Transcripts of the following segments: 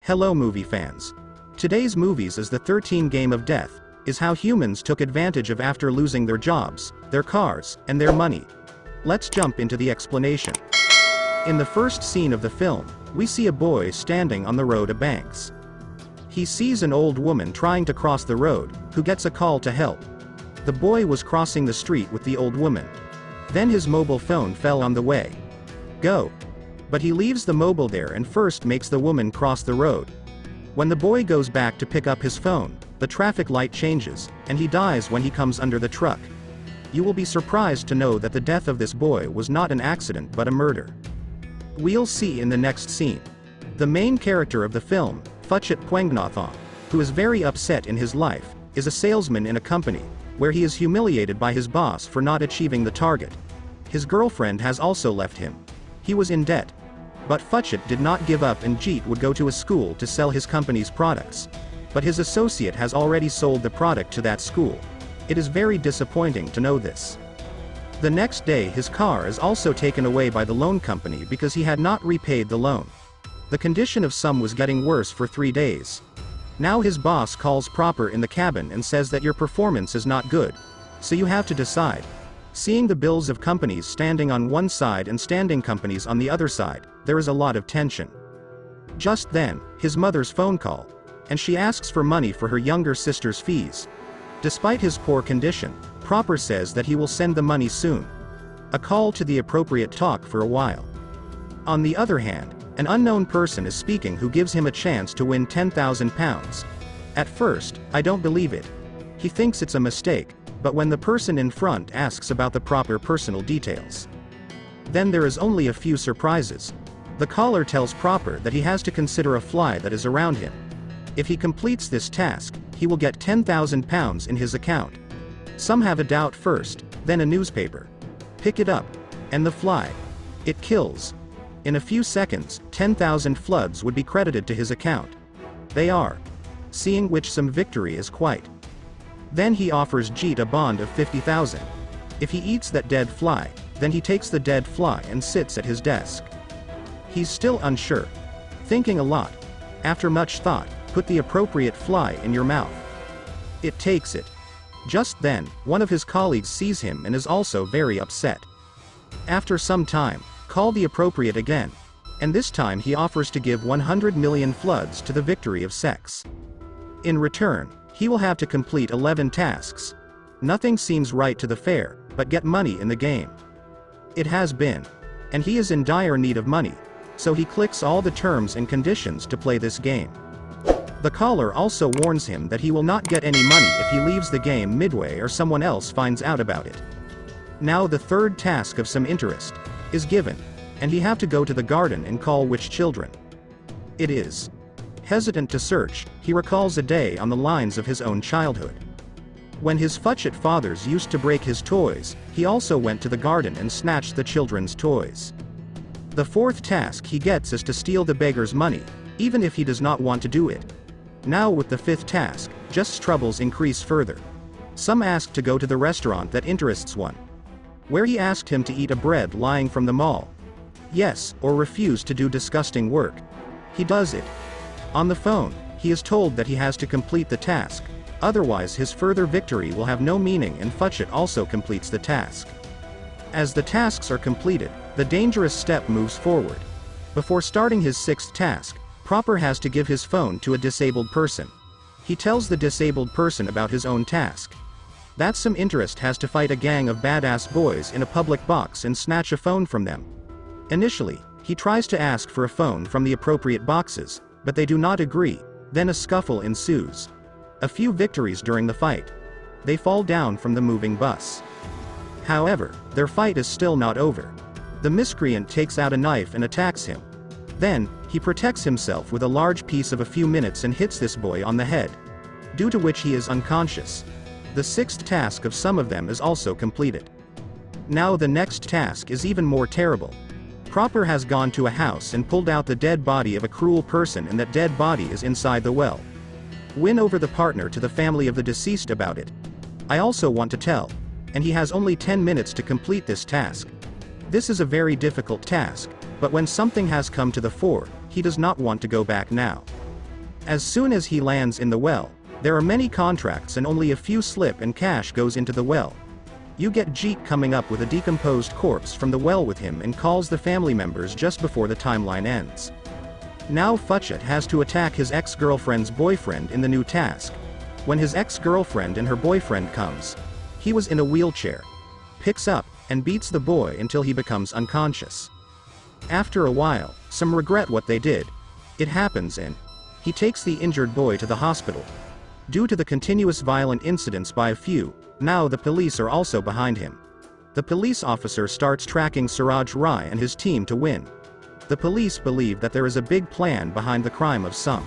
Hello movie fans. Today's movies is the 13 Game of Death, is how humans took advantage of after losing their jobs, their cars, and their money. Let's jump into the explanation. In the first scene of the film, we see a boy standing on the road of banks. He sees an old woman trying to cross the road, who gets a call to help. The boy was crossing the street with the old woman. Then his mobile phone fell on the way. Go. But he leaves the mobile there and first makes the woman cross the road. When the boy goes back to pick up his phone, the traffic light changes, and he dies when he comes under the truck. You will be surprised to know that the death of this boy was not an accident but a murder. We'll see in the next scene. The main character of the film, Phuchit Phuengnauthong, who is very upset in his life, is a salesman in a company, where he is humiliated by his boss for not achieving the target. His girlfriend has also left him. He was in debt. But Phuchit did not give up and Jeet would go to a school to sell his company's products. But his associate has already sold the product to that school. It is very disappointing to know this. The next day his car is also taken away by the loan company because he had not repaid the loan. The condition of Sum was getting worse for 3 days. Now his boss calls Proper in the cabin and says that your performance is not good. So you have to decide. Seeing the bills of companies standing on one side and standing companies on the other side, there is a lot of tension. Just then, his mother's phone call, and she asks for money for her younger sister's fees. Despite his poor condition, Proper says that he will send the money soon. A call to the appropriate talk for a while. On the other hand, an unknown person is speaking who gives him a chance to win £10,000. At first, I don't believe it. He thinks it's a mistake, but when the person in front asks about the proper personal details, then there is only a few surprises. The caller tells Proper that he has to consider a fly that is around him. If he completes this task, he will get £10,000 in his account. Some have a doubt first, then a newspaper. Pick it up. And the fly. It kills. In a few seconds, 10,000 floods would be credited to his account. They are. Seeing which some victory is quite. Then he offers Jeet a bond of 50,000. If he eats that dead fly, then he takes the dead fly and sits at his desk. He's still unsure. Thinking a lot. After much thought, put the appropriate fly in your mouth. It takes it. Just then, one of his colleagues sees him and is also very upset. After some time, call the appropriate again. And this time he offers to give 100 million floods to the victory of sex. In return, he will have to complete 11 tasks. Nothing seems right to the fair, but get money in the game. It has been. And he is in dire need of money, so he clicks all the terms and conditions to play this game. The caller also warns him that he will not get any money if he leaves the game midway or someone else finds out about it. Now the third task of some interest is given, and he have to go to the garden and call which children it is. Hesitant to search, he recalls a day on the lines of his own childhood. When his Phuchit fathers used to break his toys, he also went to the garden and snatched the children's toys. The fourth task he gets is to steal the beggar's money, even if he does not want to do it. Now with the fifth task, just troubles increase further. Some ask to go to the restaurant that interests one, where he asked him to eat a bread lying from the mall. Yes, or refuse to do disgusting work. He does it. On the phone, he is told that he has to complete the task, otherwise his further victory will have no meaning, and Phuchit also completes the task. As the tasks are completed, the dangerous step moves forward. Before starting his sixth task, Proper has to give his phone to a disabled person. He tells the disabled person about his own task. That some interest has to fight a gang of badass boys in a public box and snatch a phone from them. Initially, he tries to ask for a phone from the appropriate boxes, but they do not agree. Then a scuffle ensues. A few victories during the fight. They fall down from the moving bus. However, their fight is still not over. The miscreant takes out a knife and attacks him. Then, he protects himself with a large piece of a few minutes and hits this boy on the head, due to which he is unconscious. The sixth task of some of them is also completed. Now the next task is even more terrible. Proper has gone to a house and pulled out the dead body of a cruel person, and that dead body is inside the well. Win over the partner to the family of the deceased about it. I also want to tell. And he has only 10 minutes to complete this task. This is a very difficult task, but when something has come to the fore, he does not want to go back now. As soon as he lands in the well, there are many contracts and only a few slip and cash goes into the well. You get Jeet coming up with a decomposed corpse from the well with him and calls the family members just before the timeline ends. Now Futchett has to attack his ex-girlfriend's boyfriend in the new task. When his ex-girlfriend and her boyfriend comes, he was in a wheelchair, picks up, and beats the boy until he becomes unconscious. After a while, some regret what they did. It happens and he takes the injured boy to the hospital. Due to the continuous violent incidents by a few, now the police are also behind him. The police officer starts tracking Suraj Rai and his team to win. The police believe that there is a big plan behind the crime of some.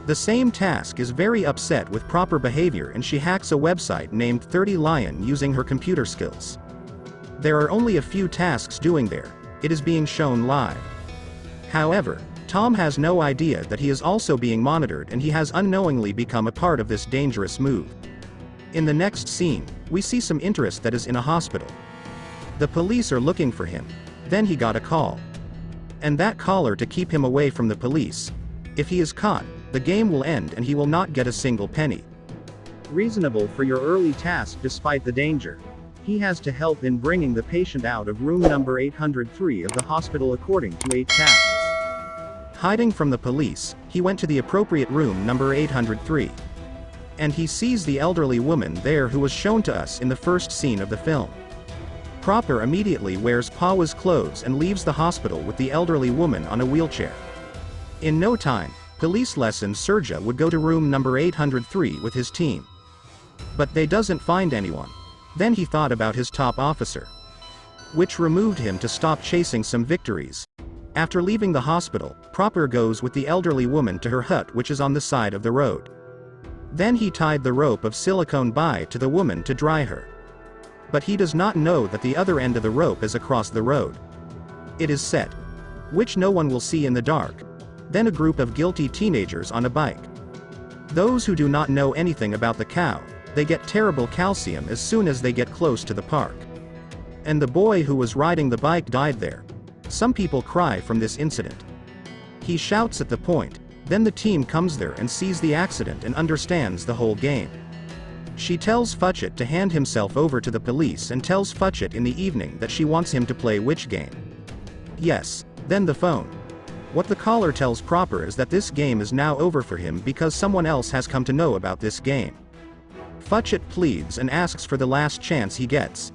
The same task is very upset with proper behavior and she hacks a website named 30 Lion using her computer skills. There are only a few tasks doing there. It is being shown live. However, Tom has no idea that he is also being monitored and he has unknowingly become a part of this dangerous move. In the next scene, we see some interest that is in a hospital. The police are looking for him. Then he got a call. And that caller to keep him away from the police. If he is caught, the game will end and he will not get a single penny. Reasonable for your early task despite the danger. He has to help in bringing the patient out of room number 803 of the hospital according to 8 tasks. Hiding from the police, he went to the appropriate room number 803. And he sees the elderly woman there who was shown to us in the first scene of the film. Proper immediately wears Pawa's clothes and leaves the hospital with the elderly woman on a wheelchair. In no time, police lesson Surja would go to room number 803 with his team. But they doesn't find anyone. Then he thought about his top officer, which removed him to stop chasing some victories. After leaving the hospital, Proper goes with the elderly woman to her hut which is on the side of the road. Then he tied the rope of silicone by to the woman to dry her. But he does not know that the other end of the rope is across the road. It is set, which no one will see in the dark. Then a group of guilty teenagers on a bike. Those who do not know anything about the cow, they get terrible calcium as soon as they get close to the park. And the boy who was riding the bike died there. Some people cry from this incident. He shouts at the point, then the team comes there and sees the accident and understands the whole game. She tells Futchett to hand himself over to the police and tells Futchett in the evening that she wants him to play which game. Yes, then the phone. What the caller tells Proper is that this game is now over for him because someone else has come to know about this game. Futchett pleads and asks for the last chance he gets.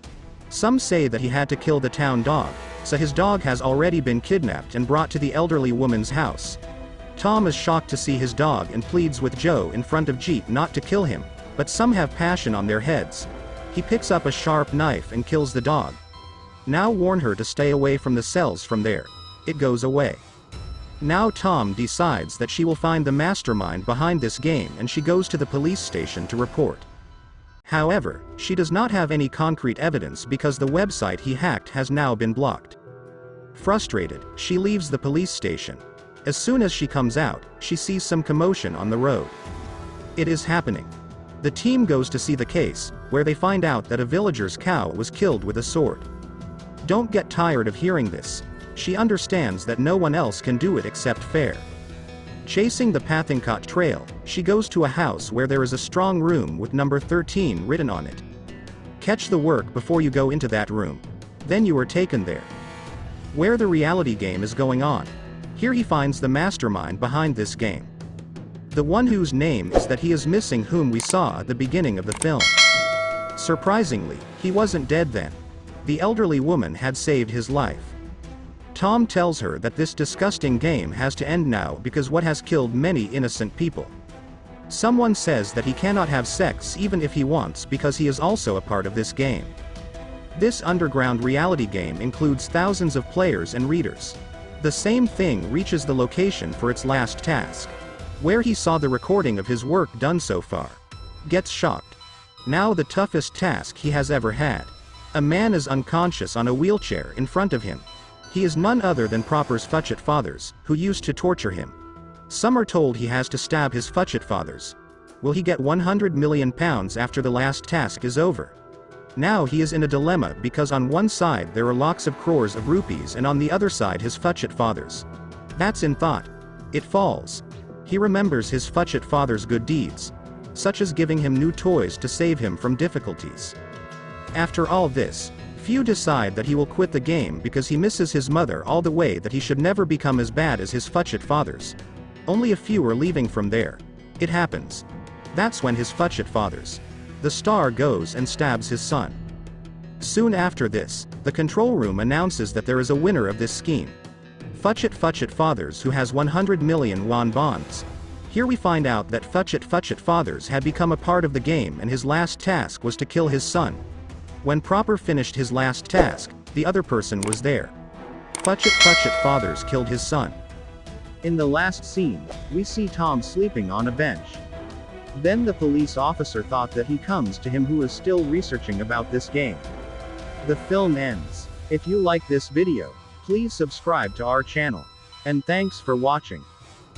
Some say that he had to kill the town dog, so his dog has already been kidnapped and brought to the elderly woman's house. Tom is shocked to see his dog and pleads with Joe in front of Jeet not to kill him, but some have passion on their heads. He picks up a sharp knife and kills the dog. Now warn her to stay away from the cells from there. It goes away. Now Tom decides that she will find the mastermind behind this game and she goes to the police station to report. However, she does not have any concrete evidence because the website he hacked has now been blocked. Frustrated, she leaves the police station. As soon as she comes out, she sees some commotion on the road. It is happening. The team goes to see the case, where they find out that a villager's cow was killed with a sword. Don't get tired of hearing this. She understands that no one else can do it except Fair. Chasing the Pathinkot trail, she goes to a house where there is a strong room with number 13 written on it. Catch the work before you go into that room. Then you are taken there. Where the reality game is going on. Here he finds the mastermind behind this game. The one whose name is that he is missing whom we saw at the beginning of the film. Surprisingly, he wasn't dead then. The elderly woman had saved his life. Tom tells her that this disgusting game has to end now because what has killed many innocent people. Someone says that he cannot have sex even if he wants because he is also a part of this game. This underground reality game includes thousands of players and readers. The same thing reaches the location for its last task, where he saw the recording of his work done so far. Gets shocked. Now the toughest task he has ever had. A man is unconscious on a wheelchair in front of him. He is none other than Proper's Futchett fathers, who used to torture him. Some are told he has to stab his Futchett fathers. Will he get £100 million after the last task is over? Now he is in a dilemma because on one side there are lakhs of crores of rupees and on the other side his Futchett fathers. That's in thought. It falls. He remembers his Futchit father's good deeds, such as giving him new toys to save him from difficulties. After all this, few decide that he will quit the game because he misses his mother all the way that he should never become as bad as his Futchit fathers. Only a few are leaving from there. It happens. That's when his Futchit fathers. The star goes and stabs his son. Soon after this, the control room announces that there is a winner of this scheme. Futchit fathers, who has 100 million won bonds. Here we find out that Futchit fathers had become a part of the game and his last task was to kill his son. When Proper finished his last task, the other person was there. Futchit fathers killed his son. In the last scene, we see Tom sleeping on a bench. Then the police officer thought that he comes to him who is still researching about this game. The film ends. If you like this video, please subscribe to our channel. And thanks for watching.